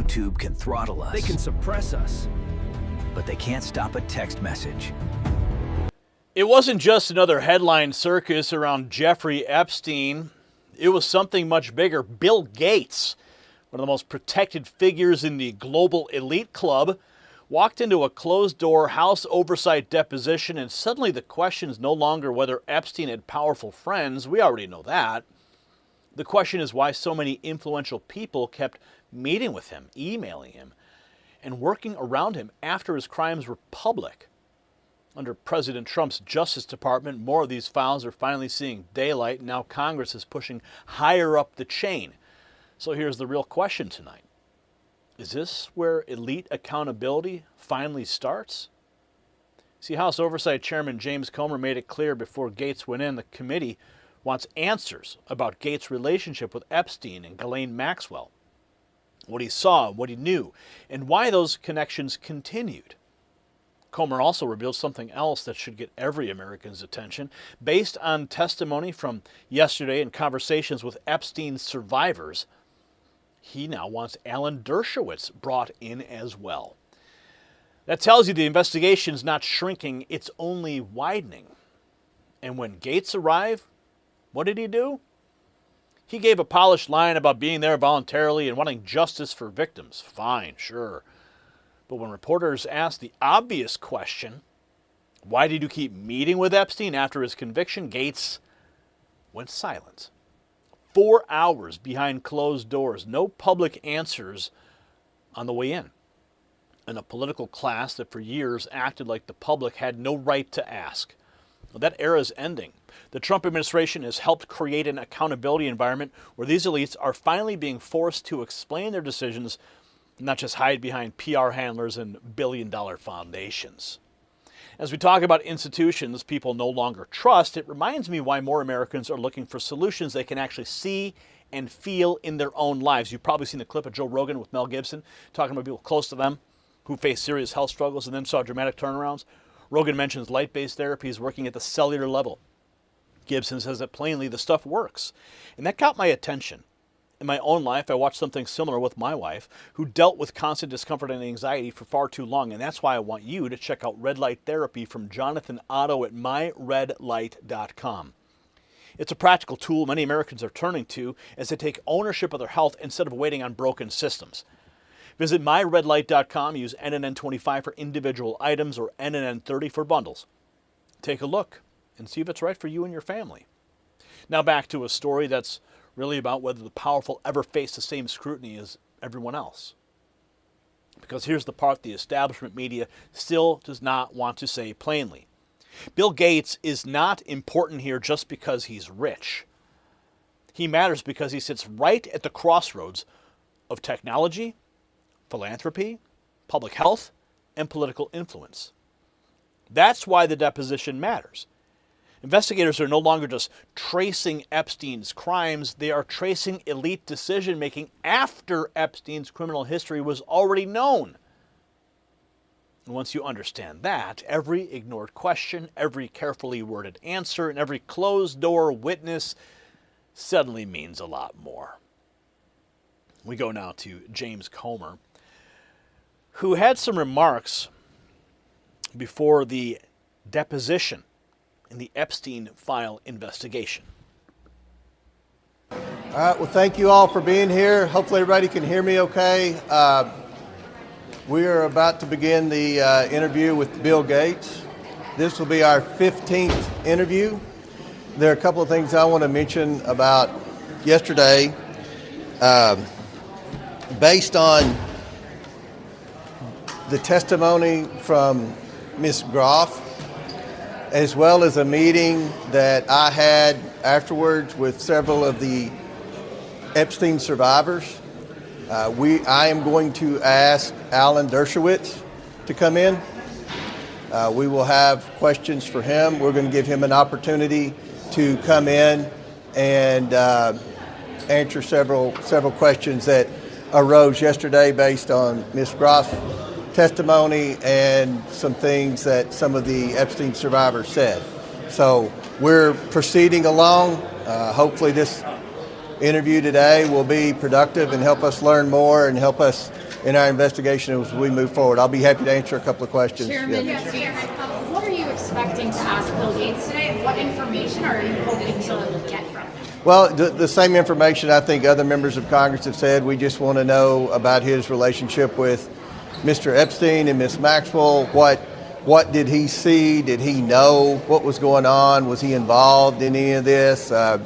YouTube can throttle us. They can suppress us. But they can't stop a text message. It wasn't just another headline circus around Jeffrey Epstein. It was something much bigger. Bill Gates, one of the most protected figures in the global elite club, walked into a closed-door House Oversight deposition, and suddenly the question is no longer whether Epstein had powerful friends. We already know that. The question is why so many influential people kept meeting with him, emailing him, and working around him after his crimes were public. Under President Trump's Justice Department, more of these files are finally seeing daylight, and now Congress is pushing higher up the chain. So here's the real question tonight. Is this where elite accountability finally starts? See, House Oversight Chairman James Comer made it clear before Gates went in, the committee wants answers about Gates' relationship with Epstein and Ghislaine Maxwell, what he saw, what he knew, and why those connections continued. Comer also revealed something else that should get every American's attention. Based on testimony from yesterday and conversations with Epstein's survivors, he now wants Alan Dershowitz brought in as well. That tells you the investigation's not shrinking, it's only widening. And when Gates arrived, what did he do? He gave a polished line about being there voluntarily and wanting justice for victims. Fine, sure. But when reporters asked the obvious question, why did you keep meeting with Epstein after his conviction, Gates went silent. 4 hours behind closed doors, no public answers on the way in. And a political class that for years acted like the public had no right to ask. Well, that era is ending. The Trump administration has helped create an accountability environment where these elites are finally being forced to explain their decisions, not just hide behind PR handlers and billion-dollar foundations. As we talk about institutions people no longer trust, it reminds me why more Americans are looking for solutions they can actually see and feel in their own lives. You've probably seen the clip of Joe Rogan with Mel Gibson talking about people close to them who face serious health struggles and then saw dramatic turnarounds. Rogan mentions light-based therapies working at the cellular level. Gibson says that plainly the stuff works. And that got my attention. In my own life, I watched something similar with my wife, who dealt with constant discomfort and anxiety for far too long. And that's why I want you to check out Red Light Therapy from Jonathan Otto at myredlight.com. It's a practical tool many Americans are turning to as they take ownership of their health instead of waiting on broken systems. Visit myredlight.com, use NNN25 for individual items or NNN30 for bundles. Take a look and see if it's right for you and your family. Now back to a story that's really about whether the powerful ever face the same scrutiny as everyone else. Because here's the part the establishment media still does not want to say plainly. Bill Gates is not important here just because he's rich. He matters because he sits right at the crossroads of technology, philanthropy, public health, and political influence. That's why the deposition matters. Investigators are no longer just tracing Epstein's crimes, they are tracing elite decision-making after Epstein's criminal history was already known. And once you understand that, every ignored question, every carefully worded answer, and every closed-door witness suddenly means a lot more. We go now to James Comer, who had some remarks before the deposition in the Epstein file investigation. All right, well, thank you all for being here. Hopefully everybody can hear me okay. We are about to begin the interview with Bill Gates. This will be our 15th interview. There are a couple of things I want to mention about yesterday. Based on the testimony from Ms. Groff, as well as a meeting that I had afterwards with several of the Epstein survivors, I am going to ask Alan Dershowitz to come in. We will have questions for him. We're going to give him an opportunity to come in and answer several questions that arose yesterday based on Ms. Groff's testimony and some things that some of the Epstein survivors said. So we're proceeding along. Hopefully this interview today will be productive and help us learn more and help us in our investigation as we move forward. I'll be happy to answer a couple of questions. Chairman, Yeah. what are you expecting to ask Bill Gates today? What information are you hoping to get from him? Well, the same information I think other members of Congress have said. We just want to know about his relationship with Mr. Epstein and Ms. Maxwell. What did he see? Did he know what was going on? Was he involved in any of this? I'm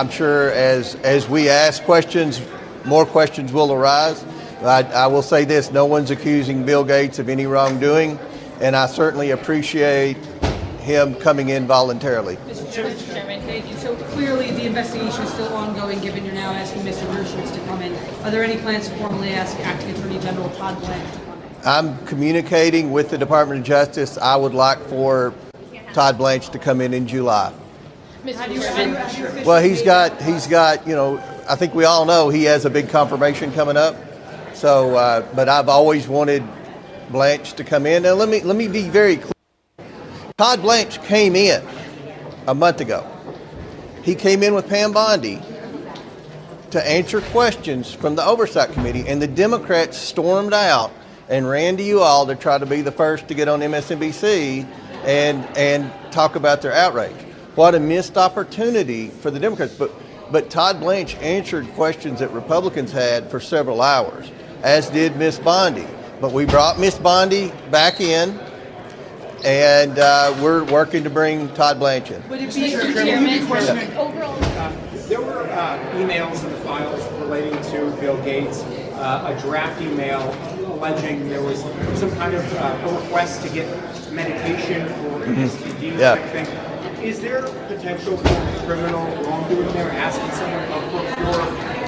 sure as we ask questions, more questions will arise. I will say this, no one's accusing Bill Gates of any wrongdoing, and I certainly appreciate him coming in voluntarily. Mr. Chairman, thank you. So clearly the investigation is still ongoing, given you're now asking Mr. Dershowitz to come in. Are there any plans to formally ask Acting Attorney General Todd Blanche to come in? I'm communicating with the Department of Justice. I would like for Todd Blanche to come in July. Well, he's got, I think we all know he has a big confirmation coming up. So, but I've always wanted Blanche to come in. Now, let me be very clear. Todd Blanche came in a month ago. He came in with Pam Bondi to answer questions from the Oversight Committee, and the Democrats stormed out and ran to you all to try to be the first to get on MSNBC and talk about their outrage. What a missed opportunity for the Democrats. But Todd Blanche answered questions that Republicans had for several hours, as did Ms. Bondi. But we brought Ms. Bondi back in, and we're working to bring Todd Blanche in. Would it be, Mr. Chairman, there were emails in the files relating to Bill Gates, a draft email alleging there was some kind of a request to get medication for STD type thing. Is there potential for criminal wrongdoing there, asking someone to procure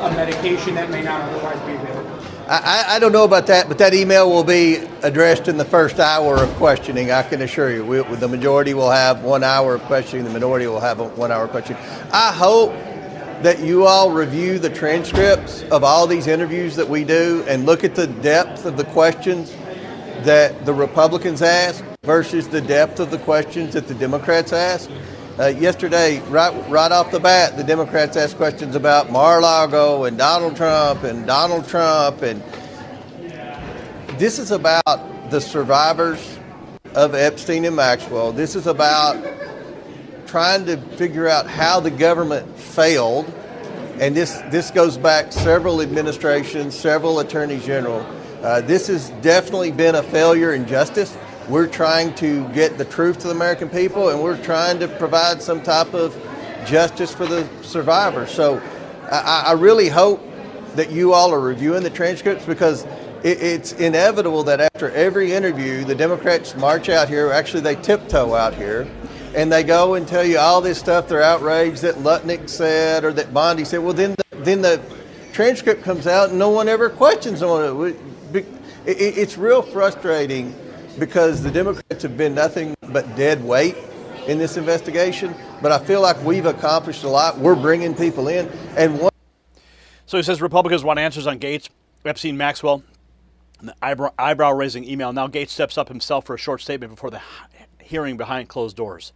a medication that may not otherwise be available? I don't know about that, but that email will be addressed in the first hour of questioning, I can assure you. The majority will have 1 hour of questioning, the minority will have a 1 hour questioning. I hope that you all review the transcripts of all these interviews that we do and look at the depth of the questions that the Republicans ask versus the depth of the questions that the Democrats ask. Yesterday, right off the bat, the Democrats asked questions about Mar-a-Lago and Donald Trump, and this is about the survivors of Epstein and Maxwell. This is about trying to figure out how the government failed, and this goes back several administrations, several attorneys general. This has definitely been a failure in justice. We're trying to get the truth to the American people, and we're trying to provide some type of justice for the survivors. So I really hope that you all are reviewing the transcripts, because it's inevitable that after every interview, the Democrats march out here. Actually, they tiptoe out here, and they go and tell you all this stuff. They're outraged that Lutnick said or that Bondi said. Well, then the transcript comes out and no one ever questions on it. It's real frustrating, because the Democrats have been nothing but dead weight in this investigation. But I feel like we've accomplished a lot. We're bringing people in. So he says Republicans want answers on Gates, Epstein, Maxwell, and the eyebrow-raising email. Now Gates steps up himself for a short statement before the hearing behind closed doors.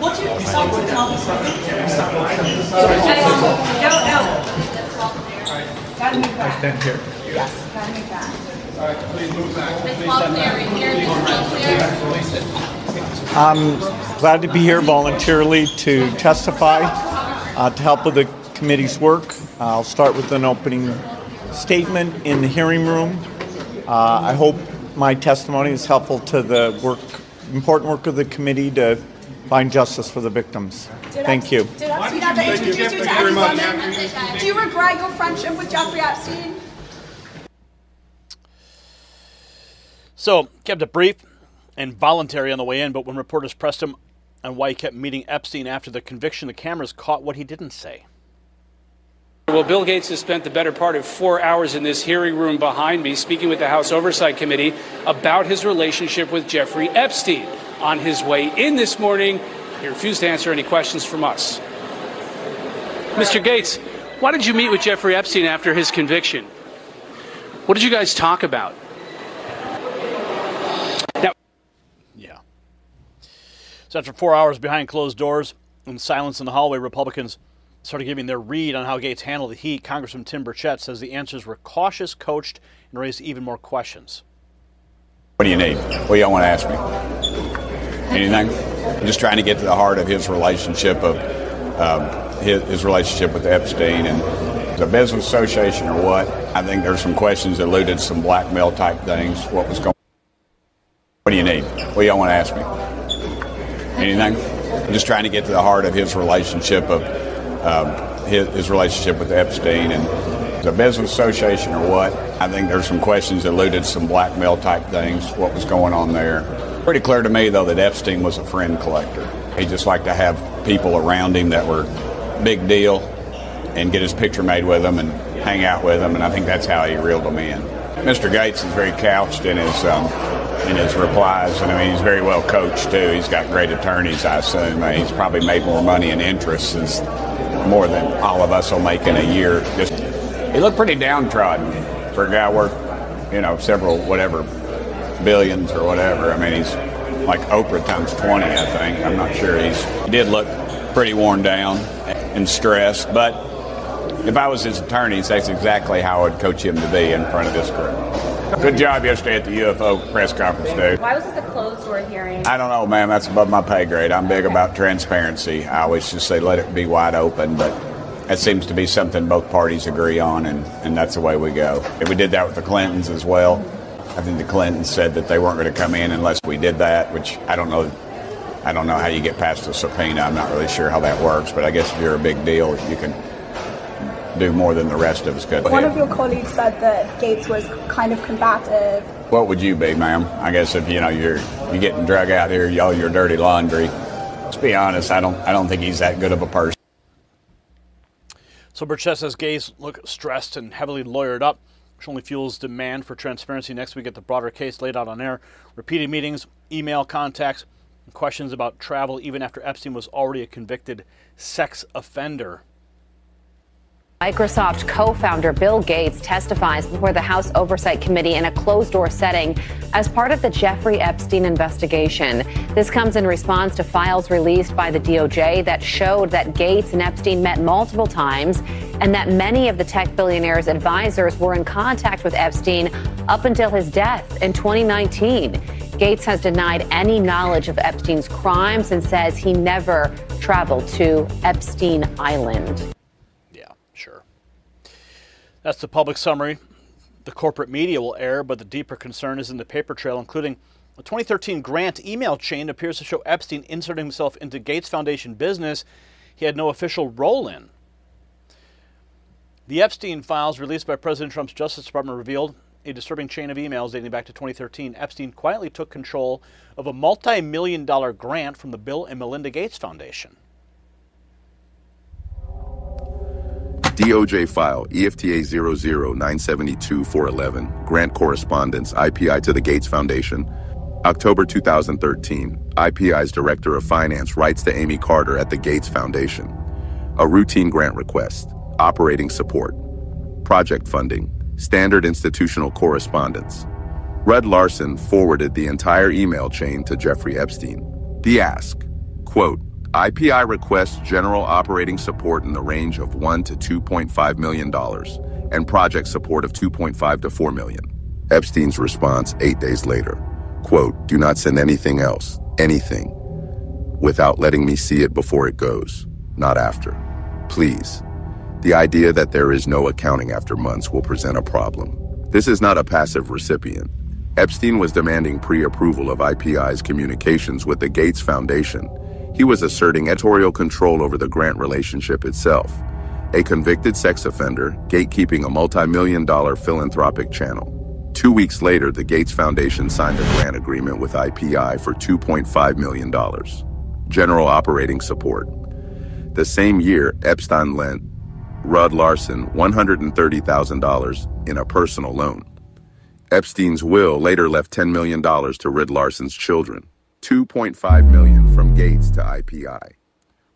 what's your response to tell me something? Gotta move back. Stand here. Yes, gotta move back. All right, please move back. Ms. Faulkner, in here, Ms. Faulkner. I'm glad to be here voluntarily to testify, to help with the committee's work. I'll start with an opening statement in the hearing room. I hope my testimony is helpful to the important work of the committee to find justice for the victims. Thank you. Did Epstein ever introduce you to any women? Do you regret your friendship with Jeffrey Epstein? So, kept it brief and voluntary on the way in, but when reporters pressed him on why he kept meeting Epstein after the conviction, the cameras caught what he didn't say. Well, Bill Gates has spent the better part of 4 hours in this hearing room behind me speaking with the House Oversight Committee about his relationship with Jeffrey Epstein. On his way in this morning, he refused to answer any questions from us. Mr. Gates, why did you meet with Jeffrey Epstein after his conviction? What did you guys talk about? Now, Yeah. So after 4 hours behind closed doors and silence in the hallway, Republicans started giving their read on how Gates handled the heat. Congressman Tim Burchett says the answers were cautious, coached, and raised even more questions. What do you need? What do y'all want to ask me? Anything? I'm just trying to get to the heart of his relationship his relationship with Epstein and the business association or what. I think there's some questions that alluded to some blackmail type things. What was going on? What do you need? What do y'all want to ask me? Anything? I'm just trying to get to the heart of his relationship his relationship with Epstein and the business association or what. I think there's some questions that alluded to some blackmail type things. What was going on there? Pretty clear to me, though, that Epstein was a friend collector. He just liked to have people around him that were big deal and get his picture made with them and hang out with them, and I think that's how he reeled them in. Mr. Gates is very couched in his replies, and I mean, he's very well coached, too. He's got great attorneys, I assume. He's probably made more money in interest since more than all of us will make in a year. He looked pretty downtrodden for a guy worth, several whatever billions or whatever. I mean, he's like Oprah times 20, I think. I'm not sure. He did look pretty worn down and stressed, but if I was his attorneys, that's exactly how I would coach him to be in front of this group. Good job yesterday at the UFO press conference, dude. Why was this a closed-door hearing? I don't know, ma'am. That's above my pay grade. I'm big about transparency. I always just say let it be wide open, but that seems to be something both parties agree on, and that's the way we go. And we did that with the Clintons as well. I think the Clintons said that they weren't going to come in unless we did that, which I don't know how you get past a subpoena. I'm not really sure how that works, but I guess if you're a big deal, you can do more than the rest of us could. One of your colleagues said that Gates was kind of combative. What would you be, ma'am? I guess if you're getting drug out here, y'all your dirty laundry. Let's be honest, I don't think he's that good of a person. So Burchett says Gates look stressed and heavily lawyered up, which only fuels demand for transparency next week at the broader case laid out on air. Repeated meetings, email contacts, and questions about travel even after Epstein was already a convicted sex offender. Microsoft co-founder Bill Gates testifies before the House Oversight Committee in a closed-door setting as part of the Jeffrey Epstein investigation. This comes in response to files released by the DOJ that showed that Gates and Epstein met multiple times and that many of the tech billionaire's advisors were in contact with Epstein up until his death in 2019. Gates has denied any knowledge of Epstein's crimes and says he never traveled to Epstein Island. Sure. That's the public summary. The corporate media will air, but the deeper concern is in the paper trail, including a 2013 grant email chain that appears to show Epstein inserting himself into Gates Foundation business he had no official role in. The Epstein files released by President Trump's Justice Department revealed a disturbing chain of emails dating back to 2013. Epstein quietly took control of a multi-million-dollar grant from the Bill and Melinda Gates Foundation. DOJ file EFTA 00972411, grant correspondence, IPI to the Gates Foundation. October 2013, IPI's Director of Finance writes to Amy Carter at the Gates Foundation. A routine grant request, operating support, project funding, standard institutional correspondence. Rudd Larson forwarded the entire email chain to Jeffrey Epstein. The ask, quote, IPI requests general operating support in the range of $1 to $2.5 million and project support of $2.5 to $4 million. Epstein's response 8 days later, quote, do not send anything else, anything, without letting me see it before it goes, not after. Please. The idea that there is no accounting after months will present a problem. This is not a passive recipient. Epstein was demanding pre-approval of IPI's communications with the Gates Foundation. He was asserting editorial control over the grant relationship itself. A convicted sex offender, gatekeeping a multi-million-dollar philanthropic channel. 2 weeks later, the Gates Foundation signed a grant agreement with IPI for $2.5 million. General operating support. The same year, Epstein lent Rudd Larson $130,000 in a personal loan. Epstein's will later left $10 million to Rudd Larson's children. $2.5 million from Gates to IPI,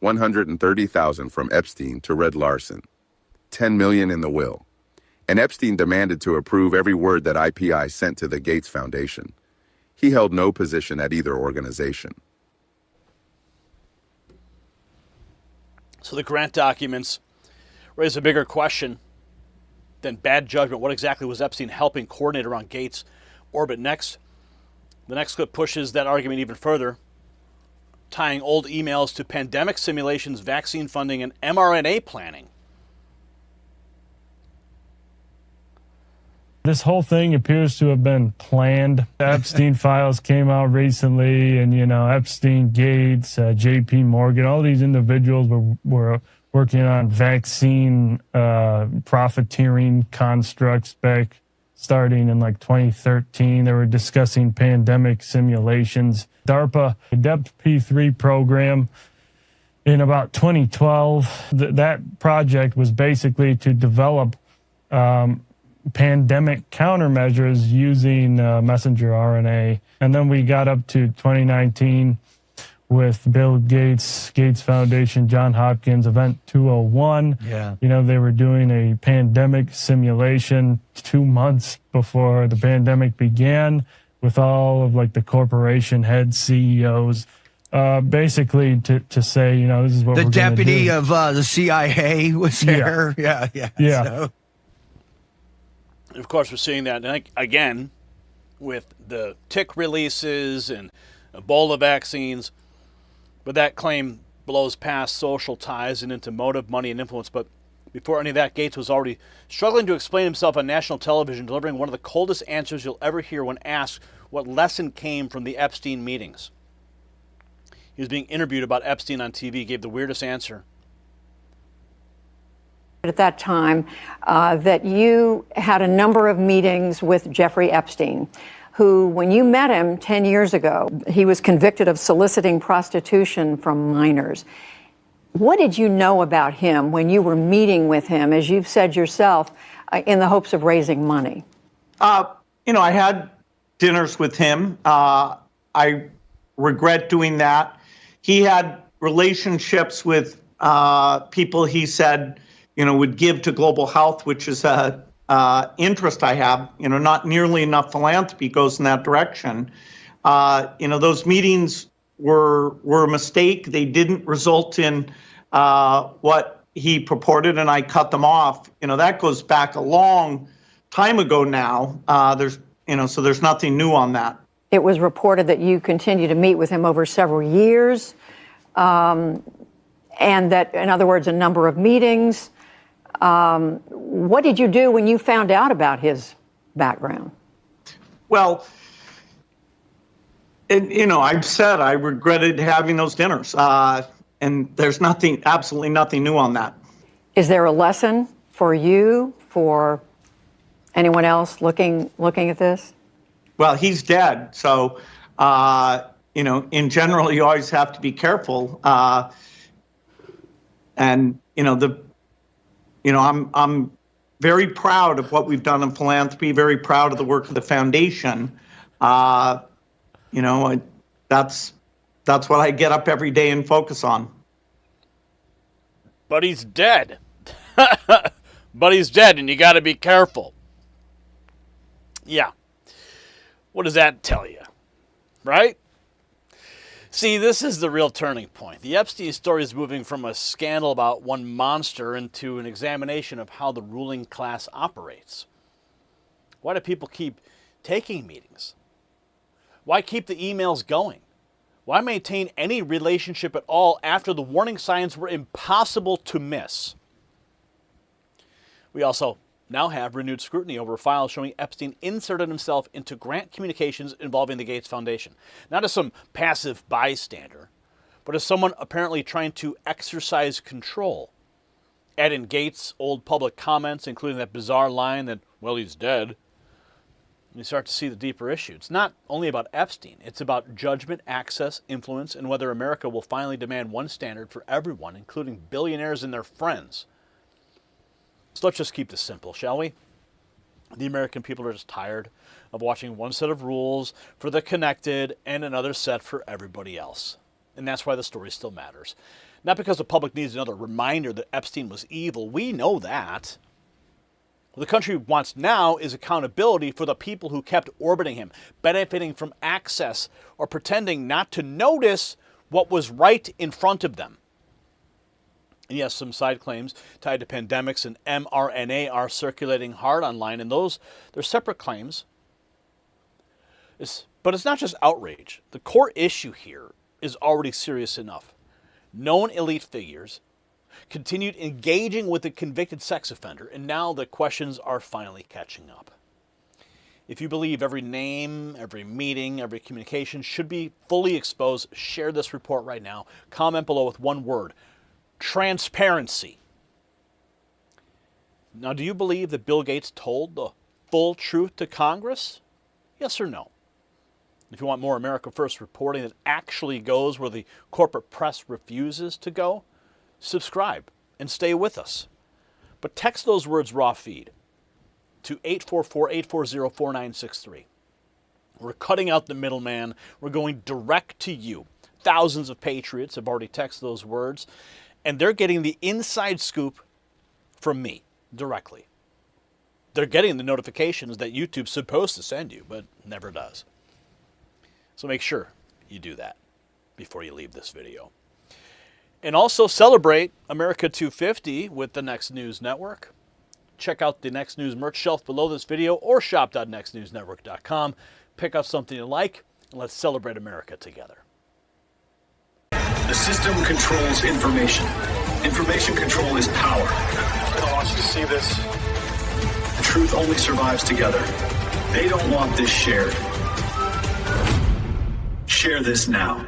$130,000 from Epstein to Rudd Larson, $10 million in the will. And Epstein demanded to approve every word that IPI sent to the Gates Foundation. He held no position at either organization. So the grant documents raise a bigger question than bad judgment. What exactly was Epstein helping coordinate around Gates' orbit next? The next clip pushes that argument even further, tying old emails to pandemic simulations, vaccine funding, and mRNA planning. This whole thing appears to have been planned. The Epstein files came out recently, and, Epstein, Gates, J.P. Morgan, all these individuals were working on vaccine profiteering constructs back starting in 2013. They were discussing pandemic simulations. DARPA, the Depth P3 program, in about 2012, that project was basically to develop pandemic countermeasures using messenger RNA. And then we got up to 2019 with Bill Gates, Gates Foundation, John Hopkins, Event 201. Yeah. They were doing a pandemic simulation 2 months before the pandemic began with all of the corporation head CEOs, basically to say, this is what the we're deputy do. of the CIA was there. Yeah. So. Of course, we're seeing that again with the tick releases and Ebola vaccines, but that claim blows past social ties and into motive, money, and influence. But before any of that, Gates was already struggling to explain himself on national television, delivering one of the coldest answers you'll ever hear when asked what lesson came from the Epstein meetings. He was being interviewed about Epstein on TV, gave the weirdest answer. At that time, that you had a number of meetings with Jeffrey Epstein, who, when you met him 10 years ago, he was convicted of soliciting prostitution from minors. What did you know about him when you were meeting with him, as you've said yourself, in the hopes of raising money? I had dinners with him. I regret doing that. He had relationships with people he said, would give to global health, which is a interest I have. Not nearly enough philanthropy goes in that direction. Those meetings were a mistake. They didn't result in what he purported, and I cut them off. That goes back a long time ago now. So there's nothing new on that. It was reported that you continued to meet with him over several years, and that, in other words, a number of meetings. What did you do when you found out about his background? Well, I've said I regretted having those dinners, and there's absolutely nothing new on that. Is there a lesson for you, for anyone else looking at this? Well, he's dead, so in general, you always have to be careful. I'm very proud of what we've done in philanthropy, very proud of the work of the foundation. That's what I get up every day and focus on. But he's dead. But he's dead, and you got to be careful. Yeah. What does that tell you? Right? See, this is the real turning point. The Epstein story is moving from a scandal about one monster into an examination of how the ruling class operates. Why do people keep taking meetings? Why keep the emails going? Why maintain any relationship at all after the warning signs were impossible to miss? We also now have renewed scrutiny over files showing Epstein inserted himself into grant communications involving the Gates Foundation. Not as some passive bystander, but as someone apparently trying to exercise control. Add in Gates' old public comments, including that bizarre line that, well, he's dead. You start to see the deeper issue. It's not only about Epstein. It's about judgment, access, influence, and whether America will finally demand one standard for everyone, including billionaires and their friends. So let's just keep this simple, shall we? The American people are just tired of watching one set of rules for the connected and another set for everybody else. And that's why the story still matters. Not because the public needs another reminder that Epstein was evil. We know that. What What the country wants now is accountability for the people who kept orbiting him, benefiting from access or pretending not to notice what was right in front of them. And yes, some side claims tied to pandemics and mRNA are circulating hard online, and they're separate claims. But it's not just outrage. The core issue here is already serious enough. Known elite figures continued engaging with a convicted sex offender, and now the questions are finally catching up. If you believe every name, every meeting, every communication should be fully exposed, share this report right now. Comment below with one word: transparency. Now, do you believe that Bill Gates told the full truth to Congress? Yes or no? If you want more America First reporting that actually goes where the corporate press refuses to go, subscribe and stay with us. But text those words "raw feed" to 844-840-4963. We're cutting out the middleman. We're going direct to you. Thousands of patriots have already texted those words, and they're getting the inside scoop from me directly. They're getting the notifications that YouTube's supposed to send you, but never does. So make sure you do that before you leave this video. And also celebrate America 250 with the Next News Network. Check out the Next News merch shelf below this video or shop.nextnewsnetwork.com. Pick up something you like, and let's celebrate America together. The system controls information. Information control is power. I want you to see this. The truth only survives together. They don't want this shared. Share this now.